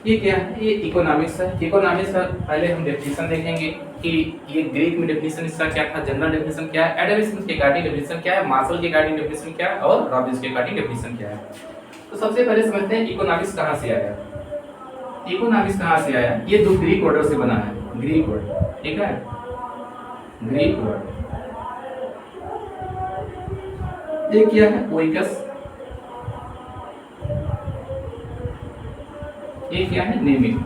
ये क्या है? ये इकोनॉमिक्स है। इकोनॉमिक्स का पहले हम डेफिनेशन देखेंगे कि ये ग्रीक में डेफिनेशन इसका क्या था, जनरल डेफिनेशन क्या है, एडम स्मिथ के अकॉर्डिंग डेफिनेशन क्या है, मार्शल के अकॉर्डिंग डेफिनेशन क्या है और रॉबिन्स के अकॉर्डिंग डेफिनेशन क्या है। तो सबसे पहले समझते हैं इकोनॉमिक्स कहाँ से आया। इकोनॉमिक्स कहाँ से आया? ये दो ग्रीक वर्ड से बना है, ग्रीक वर्ड, ठीक है, ग्रीक वर्ड। ये क्या है? ओइकस। ये क्या है? नेमिंग।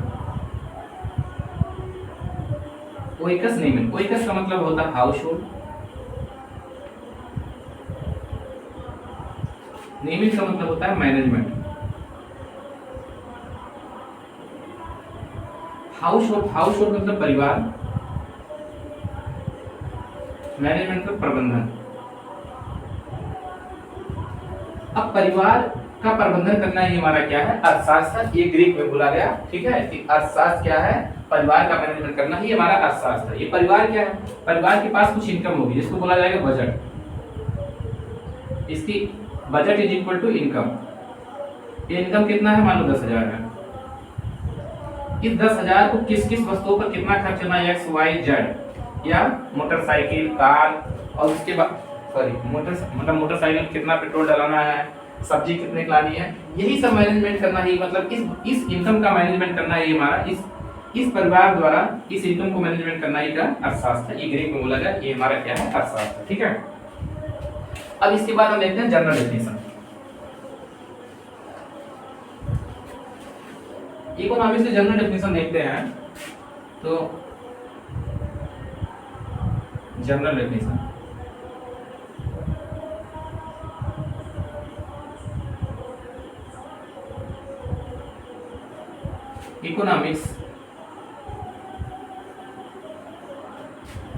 ओइकस नेमिंग। ओइकस का मतलब होता है हाउस होल्ड, नेमिंग का मतलब होता है मैनेजमेंट। हाउस होल्ड मतलब परिवार, मैनेजमेंट मतलब प्रबंधन। अब परिवार का प्रबंधन करना ही हमारा क्या है? अर्थशास्त्र। ये ग्रीक में बोला गया, ठीक है, कि अर्थशास्त्र क्या है? परिवार का मैनेजमेंट करना ही हमारा अर्थशास्त्र है। ये परिवार क्या है? परिवार के पास कुछ इनकम होगी जिसको बोला जाएगा बजट। इसकी budget is equal to income. ये इनकम कितना है? मान लो 10,000 है। इस 10,000 को किस किस वस्तुओं पर कितना खर्च करना है? एक्स वाई जेड, या मोटरसाइकिल, कार, और उसके बाद सॉरी मोटरसाइकिल कितना पेट्रोल डलाना है, सब्जी कितने लानी है, यही सब मैनेजमेंट करना ही, मतलब इस इनकम का मैनेजमेंट करना ही हमारा इस परिवार द्वारा इस इनकम को मैनेजमेंट करना ही का अर्थशास्त्र। ये ग्रीक में बोला गया, ये हमारा क्या है? अर्थशास्त्र, ठीक है। अब इसके बाद हम देखते हैं जनरल डेफिनेशन। इकोनॉमिक्स से जनरल डेफिनेशन देखते हैं तो general definition,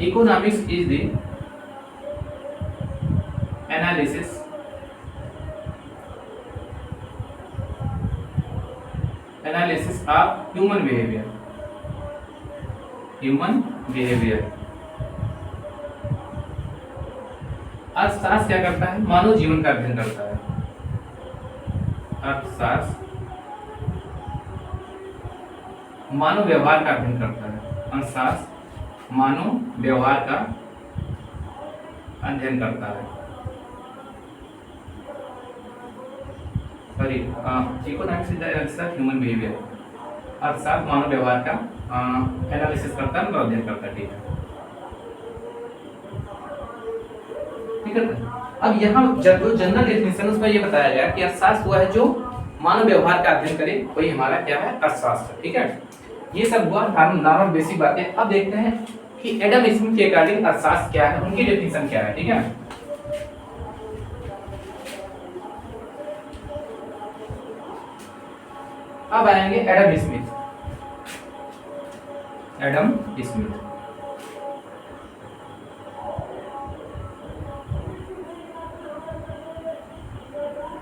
economics is the analysis of human behavior। अर्थशास्त्र क्या करता है? मानव जीवन का अध्ययन करता है। अर्थशास्त्र मानव व्यवहार का अध्ययन करता है। अर्थशास्त्र मानव व्यवहार का अध्ययन करता है। Sorry, economics is the analysis of human behaviour. अर्थशास्त्र मानव व्यवहार का एनालिसिस करता है, अध्ययन करता है, ठीक है, ठीक है। अब यहाँ जो जनरल डेफिनेशन उसमें ये बताया गया कि अर्थशास्त्र हुआ है जो मानव व्यवहार का अध्ययन करे, वही हमारा क्या है? अर्थशास्त्र, ठीक है। ये सब हुआ नॉर्मल बेसिक बातें। अब देखते हैं कि एडम स्मिथ के अकॉर्डिंग अर्थशास्त्र क्या है, उनकी डेफिनेशन क्या है, ठीक है। अब आएंगे Adam Smith. Adam Smith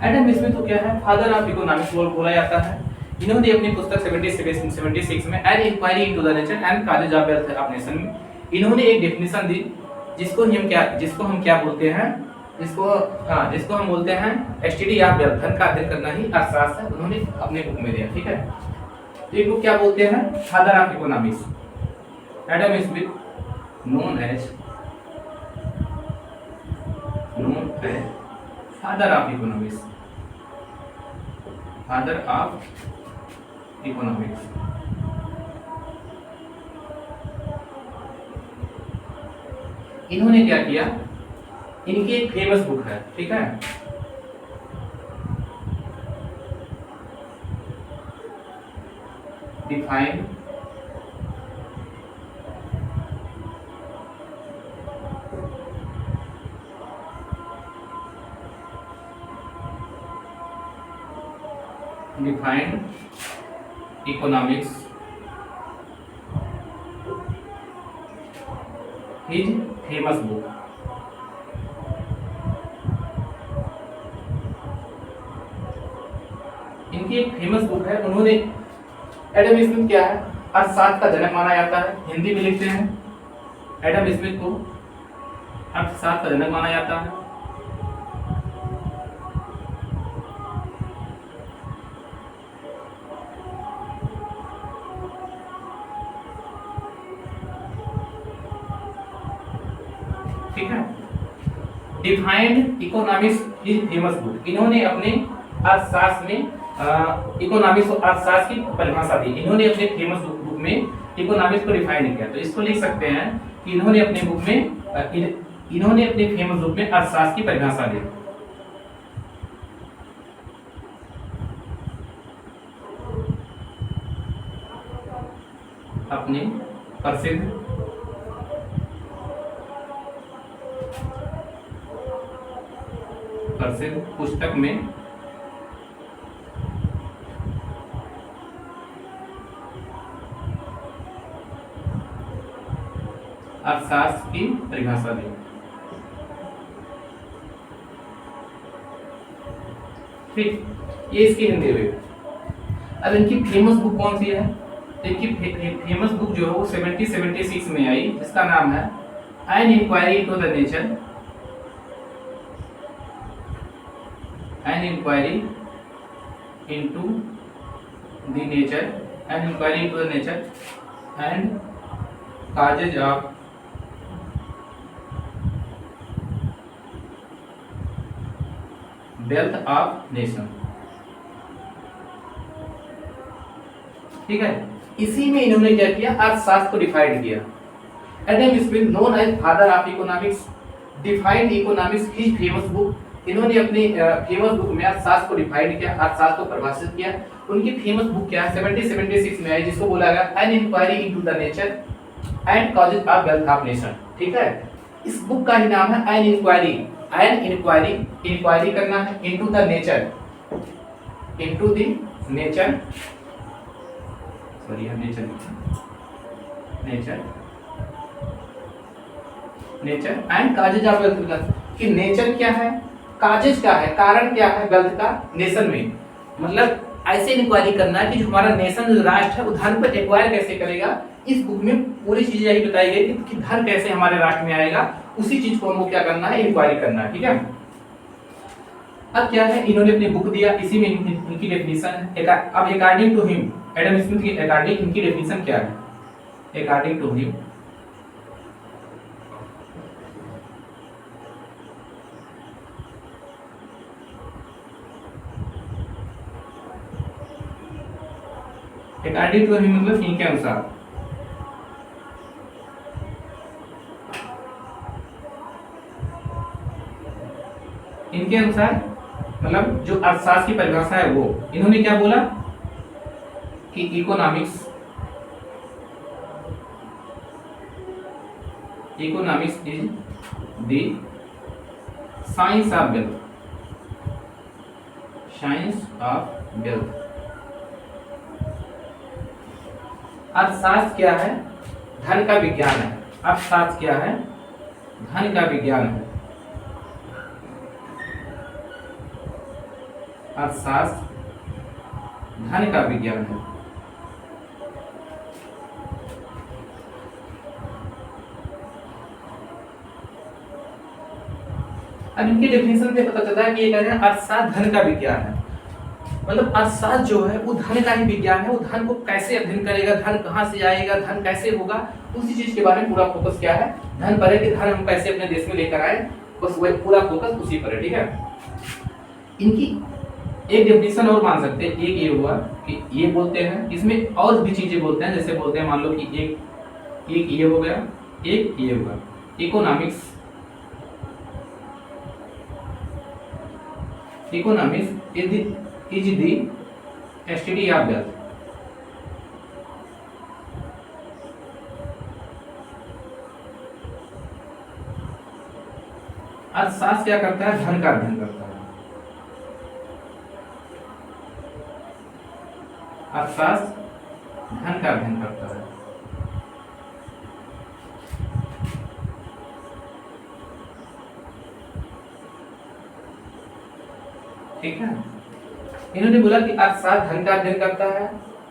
Adam Smith को क्या है? फादर ऑफ इकोनॉमिक्स बोला जाता है। इन्होंने अपनी पुस्तक 76 में an inquiry into the nature and causes of wealth of nation में इन्होंने एक डेफिनेशन दी, जिसको हम क्या बोलते हैं? जिसको हम बोलते हैं स्टडी ऑफ वेल्थ, धन का अध्ययन करना ही अर्थशास्त्र है। उन्होंने अपने बुक में दिया, ठीक है। तो ये बुक क्या बोलते हैं? Father of economics. Adam Smith known as father of economics. Father of economics. इन्होंने क्या किया? इनकी एक फेमस बुक है, ठीक है, define economics, his famous book. इनकी एक फेमस बुक है। उन्होंने एडम स्मिथ क्या है? अर्थशास्त्र का जनक माना जाता है। हिंदी में लिखते हैं, एडम स्मिथ को अर्थशास्त्र का जनक माना जाता है। Defined economics his famous book. इन्होंने अपने अर्थशास्त्र में इकोनॉमिक्स और अर्थशास्त्र की परिभाषा दी। इन्होंने अपने फेमस बुक में इकोनॉमिक्स को डिफाइन किया। तो इसको लिख सकते हैं कि इन्होंने अपने बुक में इन्होंने अपने फेमस बुक में अर्थशास्त्र की परिभाषा दी। अपने प्रसिद्ध पुस्तक में अर्थशास्त्र की परिभाषा दी। ठीक, ये इसकी हिंदी हुई। अब इनकी फेमस बुक कौन सी है? इनकी फेमस बुक जो है वो 1776 में आई, जिसका नाम है an inquiry into the nature, an inquiry into the nature, an inquiry into the nature and causes of wealth of nation. ठीक है, इसी में इन्होंने क्या किया, अर्थशास्त्र को डिफाइन किया। Adam Smith, known as father of economics, defined economics his famous book. इन्होंने अपनी फेमस बुक में अर्थशास्त्र को डिफाइन किया, अर्थशास्त्र को परिभाषित किया। उनकी फेमस बुक क्या है, 1776 में आई, जिसको बोला गया an inquiry into the nature and causes of wealth of nation. ठीक है, इस बुक का ही नाम है an inquiry. An inquiry, inquiry करना है, into the nature, into the nature, sorry हम nature nature and causes of wealth. कि नेचर क्या है, काजेज क्या है, कारण क्या है वेल्थ का नेशन में। मतलब ऐसे इंक्वायरी करना है कि जो हमारा नेशन, जो राष्ट्र है, वो धन पर एक्वायर कैसे करेगा। इस बुक में पूरी चीजें यही बताई गई कि धन कैसे हमारे राष्ट्र में आएगा, उसी चीज को हमको क्या करना है, इंक्वायरी करना है। ठीक है, अब क्या है, इन्होंने अपनी बुक दिया, इसी में इनकी डेफिनेशन है। अब according to him, Adam Smith की अकॉर्डिंग इनकी डेफिनेशन क्या है, according to him according to him मतलब इनके अनुसार, इनके अनुसार मतलब जो अर्थशास्त्र की परिभाषा है वो इन्होंने क्या बोला कि economics is the science of wealth, science of wealth. अर्थशास्त्र क्या है, धन का विज्ञान है। अर्थशास्त्र क्या है, धन का विज्ञान है। अर्थशास्त्र धन का विज्ञान है। अब इनके डेफिनेशन से पता चलता है कि ये कह रहे हैं अर्थशास्त्र धन का विज्ञान है। मतलब अर्थशास्त्र जो है वो धन का ही विज्ञान है। वो धन को कैसे अध्ययन करेगा, धन कहाँ से आएगा, धन कैसे होगा, उसी चीज के बारे में पूरा फोकस क्या है, धन पर है कि धन हम कैसे अपने देश में लेकर आए, बस वही पूरा फोकस उसी पर है। ठीक है, इनकी एक डेफिनेशन और मान सकते हैं, एक ये हुआ कि ये बोलते हैं, इसमें और भी चीजें बोलते हैं, जैसे बोलते हैं मान लो कि एक ये हो गया, एक ये होगा, economics is the study of wealth. अर्थशास्त्र क्या करता है, धन का अध्ययन करता है। अर्थशास्त्र धन का अध्ययन करता है। ठीक है, इन्होंने बोला कि अर्थशास्त्र धन का अध्ययन करता है,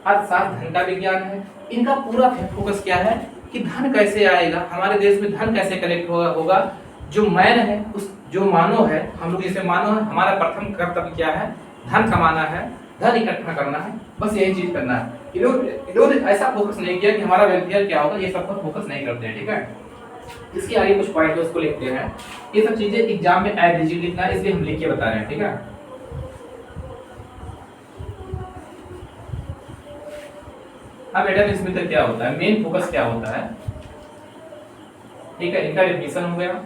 अर्थशास्त्र धन का विज्ञान है। इनका पूरा फोकस क्या है कि धन कैसे आएगा, हमारे देश में धन कैसे कलेक्ट होगा। जो मैन है, उस जो मानव है, हम लोग जैसे मानव है, हमारा प्रथम कर्तव्य क्या है, धन कमाना है, धन इकट्ठा करना है, बस यही चीज करना है। इन्होंने ऐसा फोकस नहीं किया कि हमारा वेलफेयर क्या होगा, ये सब पर फोकस नहीं करते हैं। ठीक है, इसके आगे कुछ पॉइंट है उसको लिखते हैं। ये सब चीजें एग्जाम में एज डिजिट लिखना है, इसलिए हम लिख के बता रहे हैं, ठीक है। अब एडम स्मिथ क्या होता है, मेन फोकस क्या होता है, ठीक है। इनका डेफिनेशन हो गया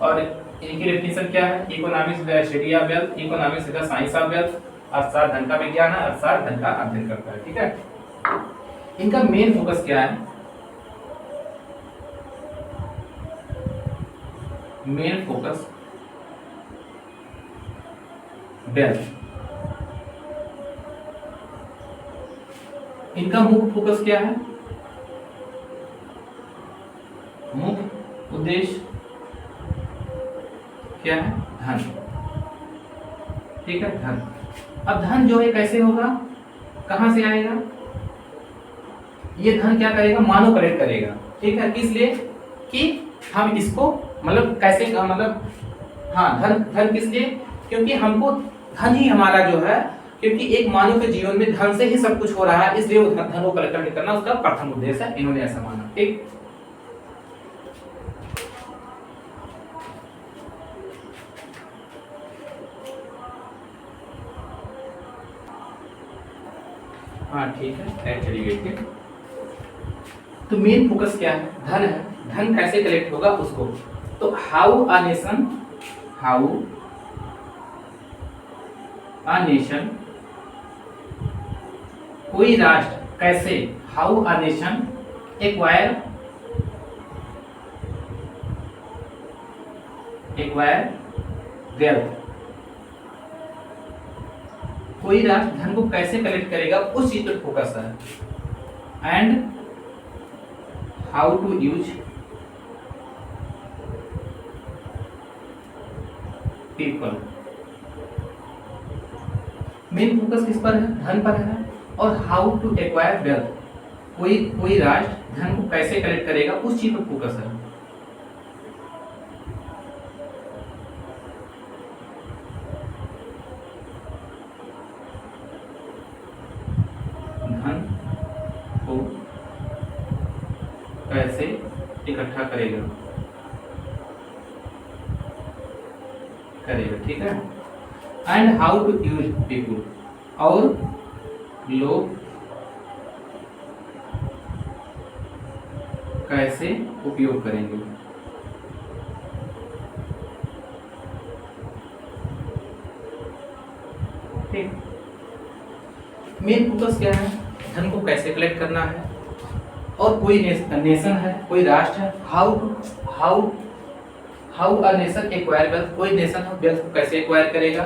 और इनकी डेफिनेशन क्या है, economics the study of wealth, economics the science of wealth, अर्थशास्त्र धन का विज्ञान है, अर्थशास्त्र धन का अध्ययन करता है, ठीक है। इनका मेन फोकस क्या है, मेन फोकस वेल्थ। इनका मुख्य फोकस क्या है, मुख्य उद्देश्य क्या है, धन, ठीक है, धन। अब धन जो है कैसे होगा, कहां से आएगा, ये धन क्या करेगा, मानव कलेक्ट करेगा, ठीक है। इसलिए कि हम इसको मतलब कैसे मतलब हाँ धन, धन किस लिए, क्योंकि हमको धन ही हमारा जो है, क्योंकि एक मानव के जीवन में धन से ही सब कुछ हो रहा है, इसलिए वो धन को कलेक्ट करना उसका प्रथम उद्देश्य है, इन्होंने ऐसा माना, ठीक। हाँ ठीक है, चली गई थी। तो मेन फोकस क्या है, धन है, धन कैसे कलेक्ट होगा उसको। तो how a nation, how a nation, कोई राष्ट्र कैसे, how a nation acquire wealth, कोई राष्ट्र धन को कैसे कलेक्ट करेगा उस चीज पर फोकस है। And how to use people, main focus किस पर है, धन पर है। और हाउ टू एक्वायर वेल्थ, कोई राष्ट्र धन को कैसे कलेक्ट करेगा उस चीज पर फोकस है। धन को कैसे इकट्ठा करेगा, ठीक है। And how to use people, और लोग कैसे उपयोग करेंगे, ठीक। मेन फोकस क्या है, धन को कैसे कलेक्ट करना है, और कोई नेशन है, कोई राष्ट्र है, how a nation acquire wealth, कोई नेशन है वेल्थ को कैसे एक्वायर करेगा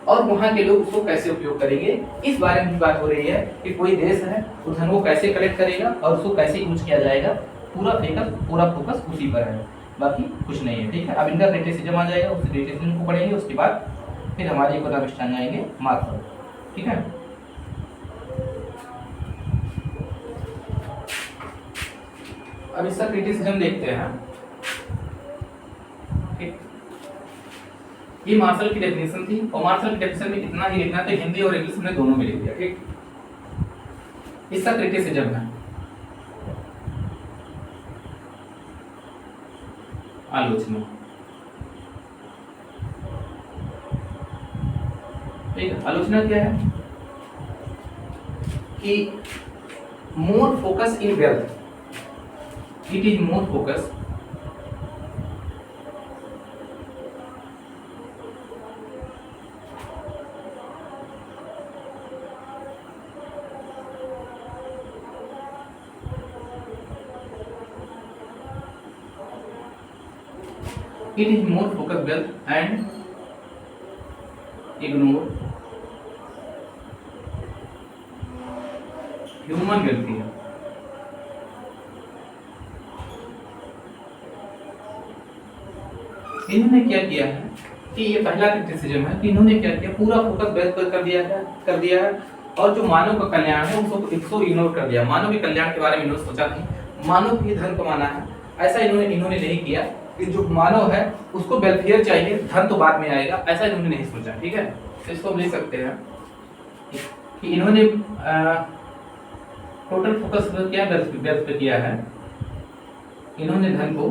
और वहां के लोग उसको कैसे उपयोग करेंगे, इस बारे में बात हो रही है कि कोई देश है उस धन को कैसे कलेक्ट करेगा और उसको कैसे यूज किया जाएगा, पूरा फोकस उसी पर है, बाकी कुछ नहीं है, ठीक है। अब इनका क्रिटिसिज्म आ जाएगा, उस क्रिटिसिज्म को पढ़ेंगे, उसके बाद फिर हमारे इकोनॉमिक्स आ जाएंगे मार्क्स पर, ठीक है। अब इसका क्रिटिसिज्म देखते हैं, ठीक। ये मार्शल की डेफिनेशन थी और मार्शल की डेफिनेशन में इतना ही लिखना था, हिंदी और इंग्लिश में दोनों में लिख दिया, ठीक। इसका क्रिटिसिज्म है आलोचना, ठीक है। आलोचना क्या है कि more focus in wealth, it is more focus wealth and ignore human welfare। इन्होंने क्या किया है कि ये पहला क्रिटिसिज्म है कि इन्होंने क्या किया, पूरा फोकस वेल्थ पर कर दिया है और जो मानव का कल्याण है उसको इग्नोर कर दिया। मानव के कल्याण के बारे में इन्होंने सोचा नहीं, मानव भी धन कमाना है, ऐसा इन्होंने नहीं किया कि जो मानव है उसको वेलफेयर चाहिए, धन तो बाद में आएगा, ऐसा इन्होंने नहीं सोचा, ठीक है। तो इसको हम लिख सकते हैं कि इन्होंने टोटल फोकस क्या वेल्थ पे किया है, इन्होंने धन को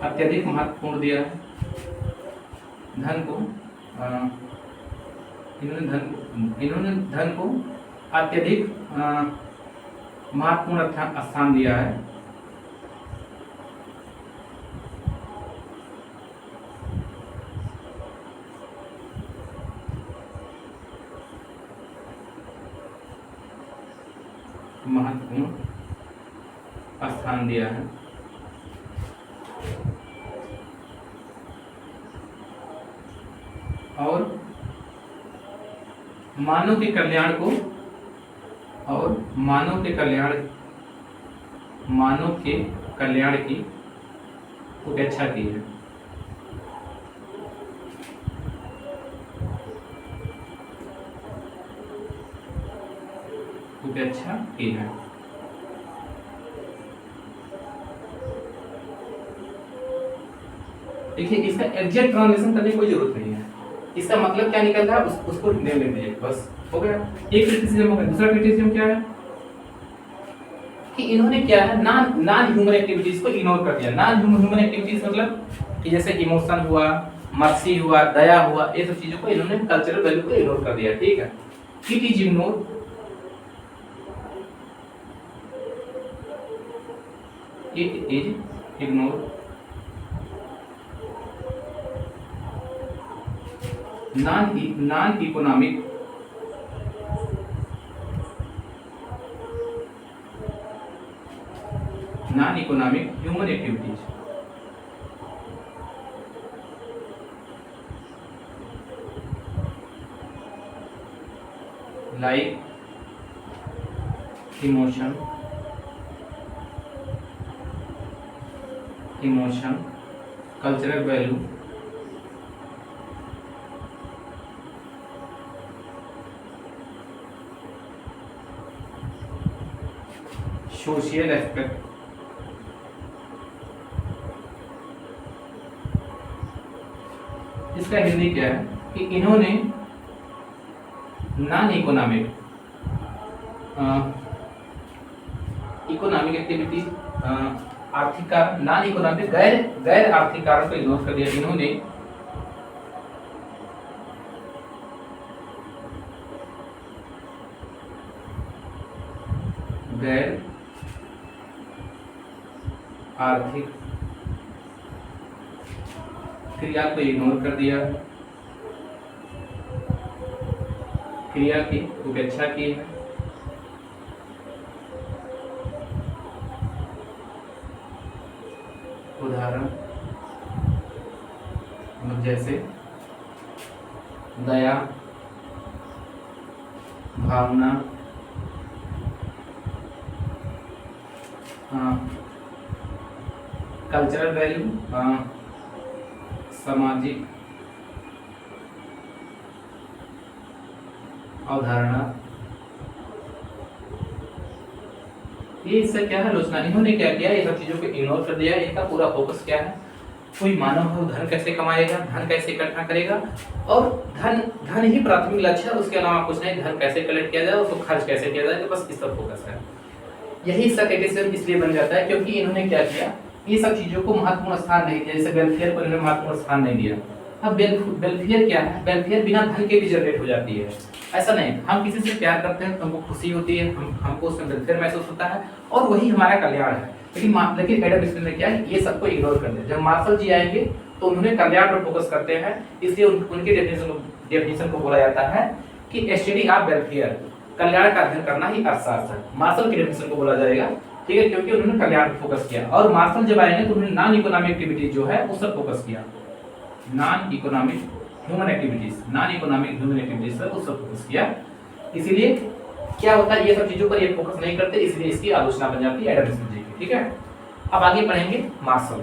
अत्यधिक महत्वपूर्ण दिया है। धन को इन्होंने धन को अत्यधिक महत्वपूर्ण स्थान दिया है। महत्वपूर्ण स्थान दिया है और मानव के कल्याण की उपेक्षा की है। देखिए इसका एग्जैक्ट ट्रांसलेशन करने की कोई जरूरत नहीं है। इसका मतलब क्या निकल रहा है उसको ले लीजिए, बस हो गया। एक क्रिटिसिज्म हो गया। दूसरा क्रिटिसिज्म क्या है कि इन्होंने क्या है नॉन ह्यूमन एक्टिविटीज को इग्नोर कर दिया। नॉन ह्यूमन एक्टिविटीज मतलब कि जैसे इमोशन हुआ, मर्सी हुआ, दया हुआ, ये सब चीजों को इन्होंने कल्चरल वैल्यू को इग्नोर कर दिया। ठीक है, it is ignore non economic human activities like emotion, cultural value, social aspect, इसका हिंदी क्या है कि इन्होंने नॉन इकोनॉमिक एक्टिविटी, आर्थिक कारण, नॉन इकोनॉमिक गैर आर्थिक कारण को इग्नोर कर दिया। इन्होंने गैर आर्थिक क्रिया को इग्नोर कर दिया, क्रिया की उपेक्षा की है। उदाहरण जैसे दया, भावना, कल्चरल वैल्यू, सामाजिक अवधारणा, ये इससे क्या है आलोचना। इन्होंने क्या किया, ये सब चीजों को इग्नोर कर दिया। इनका पूरा फोकस क्या है, कोई मानव है धन कैसे कमाएगा, धन कैसे इकट्ठा करेगा, और धन ही प्राथमिक लक्ष्य है, उसके अलावा कुछ नहीं। धन कैसे कलेक्ट किया जाए, उसको खर्च कैसे किया जाए, तो बस इस पर फोकस है। यही इसका क्रिटिसिज्म इसलिए बन जाता है क्योंकि इन्होंने क्या किया, ये सब चीजों को महत्वपूर्ण स्थान नहीं दिया। जैसे वेलफेयर को इन्होंने महत्वपूर्ण स्थान नहीं दिया। अब वेलफेयर क्या है, वेलफेयर बिना धन के भी जनरेट हो जाती है। ऐसा नहीं, हम किसी से प्यार करते हैं तो हमको खुशी होती है, हमको उसमें वेलफेयर महसूस होता है और वही हमारा कल्याण है। लेकिन एडम स्मिथ ने क्या है, ये सबको इग्नोर कर दिया। जब मार्शल जी आएंगे तो उन्होंने कल्याण पर फोकस करते हैं, इसलिए उनके डेफिनेशन को बोला जाता है कि स्टडी ऑफ वेलफेयर, कल्याण का अध्ययन करना ही अर्थशास्त्र है। मार्शल के डेफिनेशन को बोला जाएगा, ठीक है, क्योंकि उन्होंने कल्याण पर फोकस किया। और मार्शल जब आएंगे तो उन्होंने नॉन इकोनॉमिक एक्टिविटीज जो है उस पर फोकस किया। नॉन इकोनॉमिक ह्यूमन एक्टिविटीज पर उस पर फोकस किया। इसीलिए क्या होता है, ये सब चीजों पर ये फोकस नहीं करते, इसलिए इसकी आलोचना बन जाती है एडम स्मिथ जी की। ठीक है, अब आगे पढ़ेंगे मार्शल।